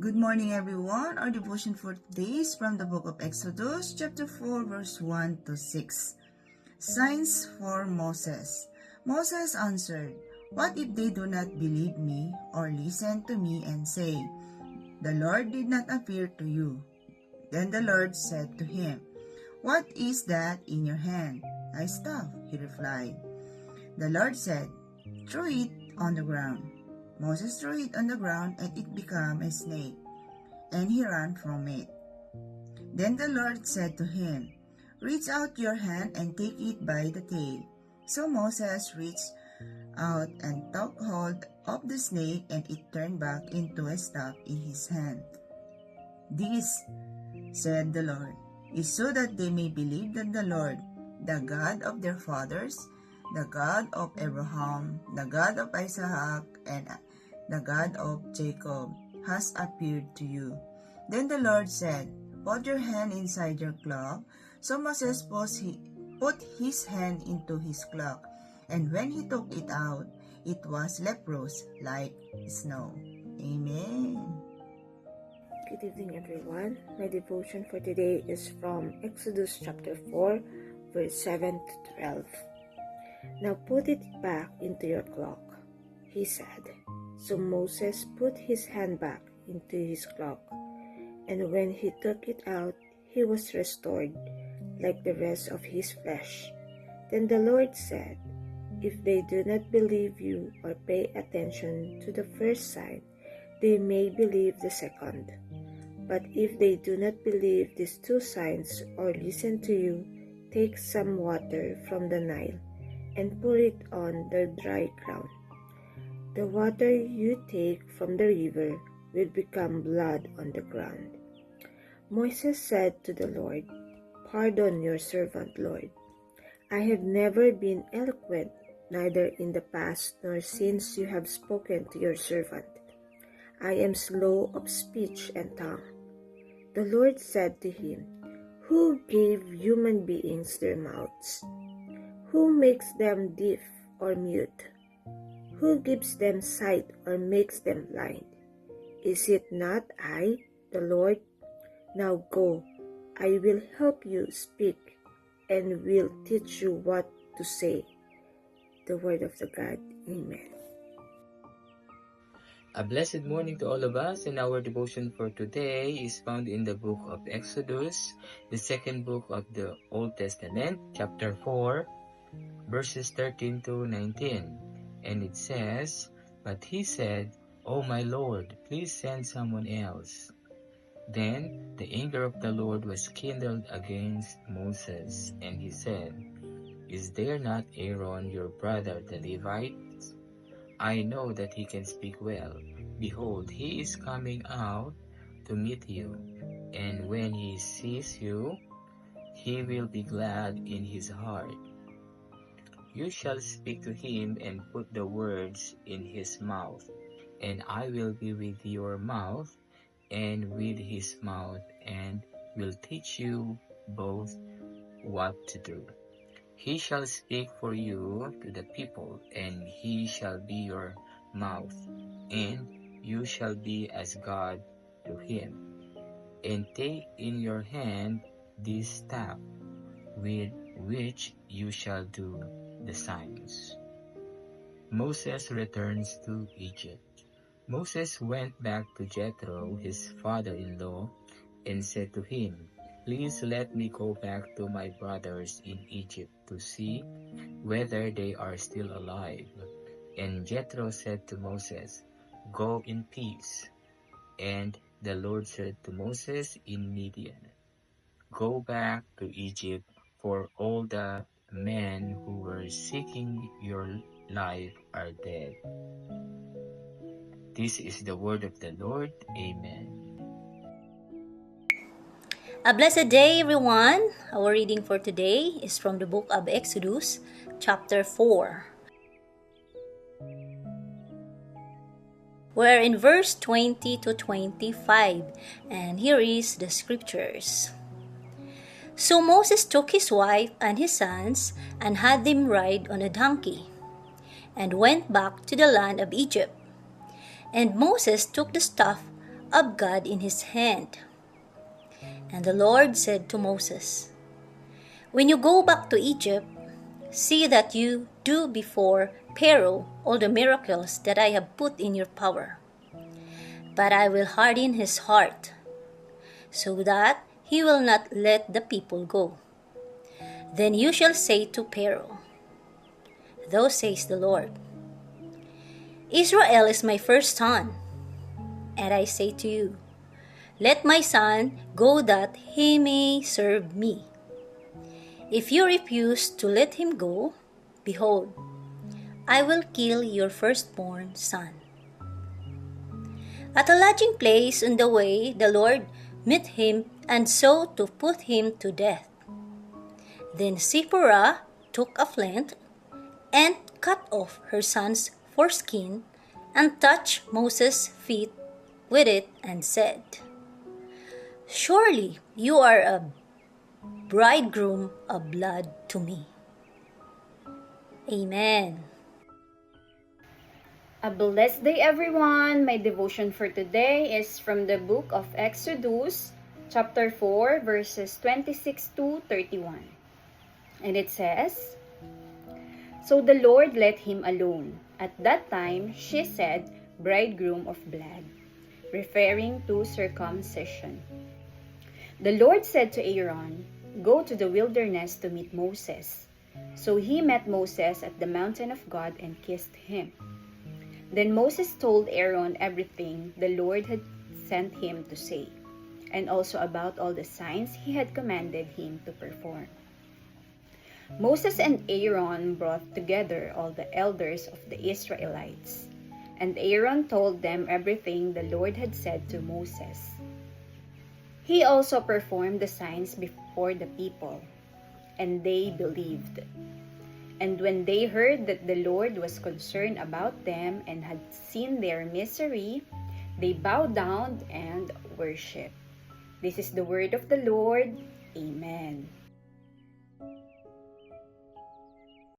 Good morning, everyone. Our devotion for today is from the book of Exodus, chapter 4, verse 1 to 6. Signs for Moses. Moses answered, "What if they do not believe me or listen to me and say, 'The Lord did not appear to you'?" Then the Lord said to him, "What is that in your hand?" "A staff," he replied. The Lord said, "Throw it on the ground." Moses threw it on the ground, and it became a snake, and he ran from it. Then the Lord said to him, "Reach out your hand and take it by the tail." So Moses reached out and took hold of the snake, and it turned back into a staff in his hand. "This," said the Lord, "is so that they may believe that the Lord, the God of their fathers, the God of Abraham, the God of Isaac, and the God of Jacob, has appeared to you." Then the Lord said, "Put your hand inside your cloak." So Moses put his hand into his cloak, and when he took it out, it was leprous like snow. Amen. Good evening, everyone. My devotion for today is from Exodus chapter 4, verse 7 to 12. "Now put it back into your cloak," he said. So Moses put his hand back into his cloak, and when he took it out, he was restored, like the rest of his flesh. Then the Lord said, "If they do not believe you or pay attention to the first sign, they may believe the second. But if they do not believe these two signs or listen to you, take some water from the Nile and pour it on the dry ground. The water you take from the river will become blood on the ground." Moses said to the Lord, "Pardon your servant, Lord. I have never been eloquent, neither in the past nor since you have spoken to your servant. I am slow of speech and tongue." The Lord said to him, "Who gave human beings their mouths? Who makes them deaf or mute? Who gives them sight or makes them blind? Is it not I, the Lord? Now go, I will help you speak and will teach you what to say." The word of the God. Amen. A blessed morning to all of us, and our devotion for today is found in the book of Exodus, the second book of the Old Testament, chapter 4, verses 13 to 19. And it says, "But he said, 'Oh my Lord, please send someone else.' Then the anger of the Lord was kindled against Moses, and he said, 'Is there not Aaron your brother the Levite? I know that he can speak well. Behold, he is coming out to meet you, and when he sees you, he will be glad in his heart. You shall speak to him and put the words in his mouth, and I will be with your mouth and with his mouth, and will teach you both what to do. He shall speak for you to the people, and he shall be your mouth, and you shall be as God to him. And take in your hand this staff, with which you shall do the signs." Moses returns to Egypt. Moses went back to Jethro, his father-in-law, and said to him, "Please let me go back to my brothers in Egypt to see whether they are still alive." And Jethro said to Moses, "Go in peace." And the Lord said to Moses in Midian, "Go back to Egypt, for all the men who were seeking your life are dead." This is the word of the Lord. Amen. A blessed day, everyone. Our reading for today is from the book of Exodus, chapter 4. We're in verse 20 to 25, and here is the scriptures. "So Moses took his wife and his sons and had them ride on a donkey, and went back to the land of Egypt. And Moses took the staff of God in his hand. And the Lord said to Moses, "When you go back to Egypt, see that you do before Pharaoh all the miracles that I have put in your power. But I will harden his heart, so that he will not let the people go. Then you shall say to Pharaoh, 'Thus says the Lord, Israel is my first son, and I say to you, let my son go that he may serve me. If you refuse to let him go, behold, I will kill your firstborn son.' At a lodging place on the way, the Lord met him and sought to put him to death. Then Zipporah took a flint and cut off her son's foreskin and touched Moses' feet with it and said, 'Surely you are a bridegroom of blood to me.'" Amen. A blessed day, everyone. My devotion for today is from the book of Exodus, chapter 4, verses 26 to 31. And it says, "So the Lord let him alone. At that time, she said, 'bridegroom of blood,' referring to circumcision. The Lord said to Aaron, 'Go to the wilderness to meet Moses.' So he met Moses at the mountain of God and kissed him. Then Moses told Aaron everything the Lord had sent him to say, and also about all the signs he had commanded him to perform. Moses and Aaron brought together all the elders of the Israelites, and Aaron told them everything the Lord had said to Moses. He also performed the signs before the people, and they believed. And when they heard that the Lord was concerned about them and had seen their misery, they bowed down and worshiped. This is the word of the Lord. Amen."